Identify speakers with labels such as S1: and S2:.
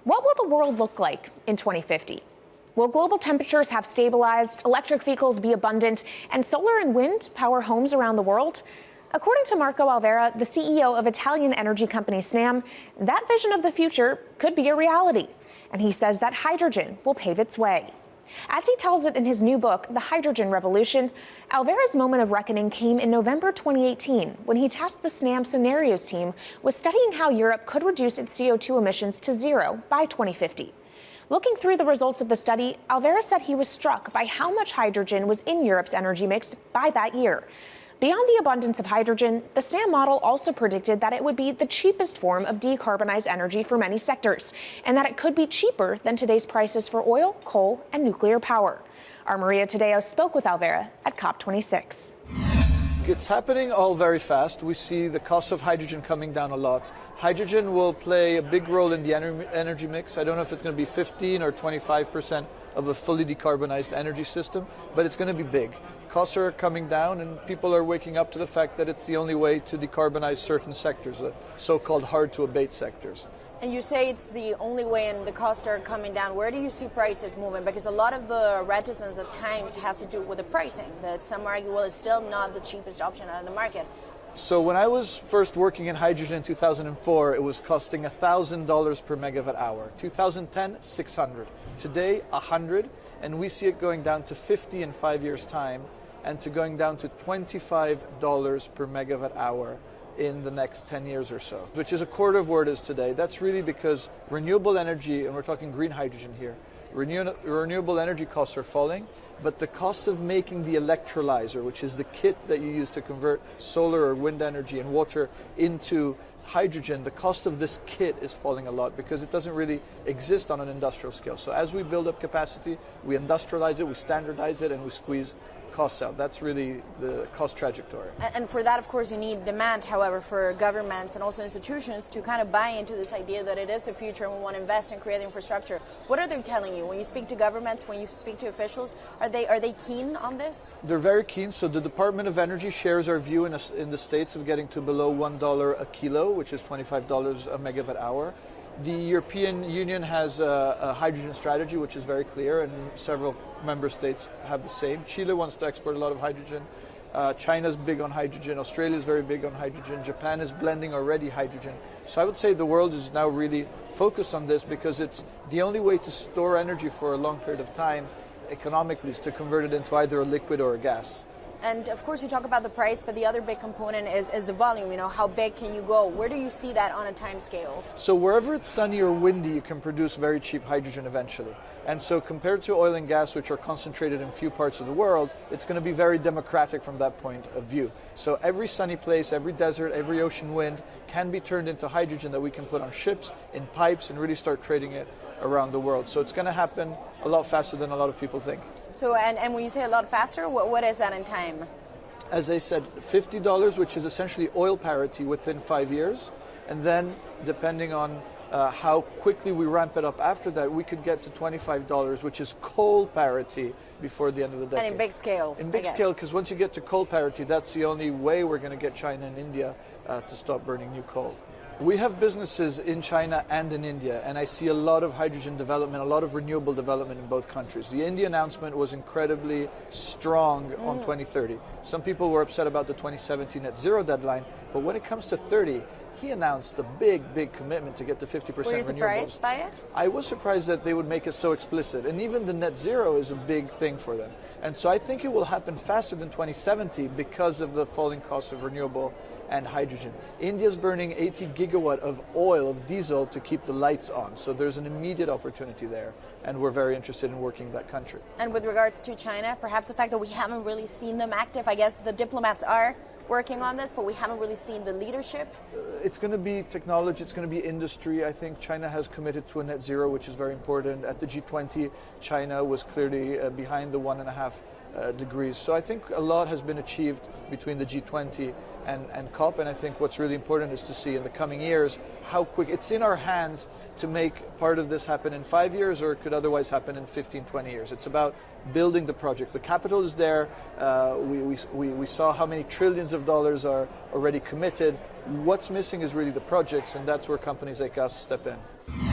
S1: What will the world look like in 2050? Will global temperatures have stabilized, electric vehicles be abundant, and solar and wind power homes around the world? According to Marco Alvera, the CEO of Italian energy company Snam, that vision of the future could be a reality. And he says that hydrogen will pave its way. As he tells it in his new book, The Hydrogen Revolution, Alvera's moment of reckoning came in November 2018 when he tasked the Snam Scenarios team with studying how Europe could reduce its CO2 emissions to zero by 2050. Looking through the results of the study, Alvera said he was struck by how much hydrogen was in Europe's energy mix by that year. Beyond the abundance of hydrogen, the Snam model also predicted that it would be the cheapest form of decarbonized energy for many sectors, and that it could be cheaper than today's prices for oil, coal, and nuclear power. Our Maria Tadeo spoke with Alvera at COP26.
S2: It's happening all very fast. We see the cost of hydrogen coming down a lot. Hydrogen will play a big role in the energy mix. I don't know if it's going to be 15 or 25% of a fully decarbonized energy system, but it's going to be big. Costs are coming down and people are waking up to the fact that it's the only way to decarbonize certain sectors, the so-called hard-to-abate sectors.
S3: And you say it's the only way and the costs are coming down. Where do you see prices moving? Because a lot of the reticence at times has to do with the pricing, that some argue, well, it's still not the cheapest option on the market.
S2: So when I was first working in hydrogen in 2004, it was costing $1,000 per megawatt hour. 2010, 600. Today, 100, and we see it going down to 50 in 5 years' time, and to going down to $25 per megawatt hour in the next 10 years or so, which is a quarter of where it is today. That's really because renewable energy, and we're talking green hydrogen here, renewable energy costs are falling, but the cost of making the electrolyzer, which is the kit that you use to convert solar or wind energy and water into hydrogen, the cost of this kit is falling a lot because it doesn't really exist on an industrial scale. So as we build up capacity, we industrialize it, we standardize it, and we squeeze costs out. That's really the cost trajectory.
S3: And for that, of course, you need demand, however, for governments and also institutions to kind of buy into this idea that it is the future and we want to invest and create infrastructure. What are they telling you? When you speak to governments, when you speak to officials, are they keen on this?
S2: They're very keen. So the Department of Energy shares our view in the States of getting to below $1 a kilo, which is $25 a megawatt hour. The European Union has a hydrogen strategy, which is very clear, and several member states have the same. Chile wants to export a lot of hydrogen. China's big on hydrogen. Australia is very big on hydrogen. Japan is blending already hydrogen. So I would say the world is now really focused on this because it's the only way to store energy for a long period of time economically is to convert it into either a liquid or a gas.
S3: And of course you talk about the price, but the other big component is the volume. You know, how big can you go? Where do you see that on a time scale?
S2: So wherever it's sunny or windy, you can produce very cheap hydrogen eventually. And so compared to oil and gas, which are concentrated in few parts of the world, it's going to be very democratic from that point of view. So every sunny place, every desert, every ocean wind can be turned into hydrogen that we can put on ships, in pipes, and really start trading it around the world. So it's going to happen a lot faster than a lot of people think.
S3: So, and when you say a lot faster, what is that in time?
S2: As I said, $50, which is essentially oil parity within 5 years. And then, depending on how quickly we ramp it up after that, we could get to $25, which is coal parity before the end of the decade.
S3: And in big scale.
S2: In big scale, because once you get to coal parity, that's the only way we're going to get China and India to stop burning new coal. We have businesses in China and in India, and I see a lot of hydrogen development, a lot of renewable development in both countries. The India announcement was incredibly strong on 2030. Some people were upset about the 2017 net zero deadline, but when it comes to 30, he announced a big commitment to get to 50% renewables.
S3: Were you surprised by it?
S2: I was surprised that they would make it so explicit, and even the net zero is a big thing for them. And so I think it will happen faster than 2070 because of the falling cost of renewable and hydrogen. India's burning 80 gigawatt of oil, of diesel, to keep the lights on. So there's an immediate opportunity there, and we're very interested in working that country.
S3: And with regards to China, perhaps the fact that we haven't really seen them active, I guess the diplomats are working on this, but we haven't really seen the leadership.
S2: It's going to be technology, it's going to be industry. I think China has committed to a net zero, which is very important. At the G20, China was clearly behind the 1.5 degrees. So I think a lot has been achieved between the G20 and COP, and I think what's really important is to see in the coming years how quick. It's in our hands to make part of this happen in 5 years, or it could otherwise happen in 15, 20 years. It's about building the project. The capital is there. We saw how many trillions of dollars are already committed. What's missing is really the projects, and that's where companies like us step in.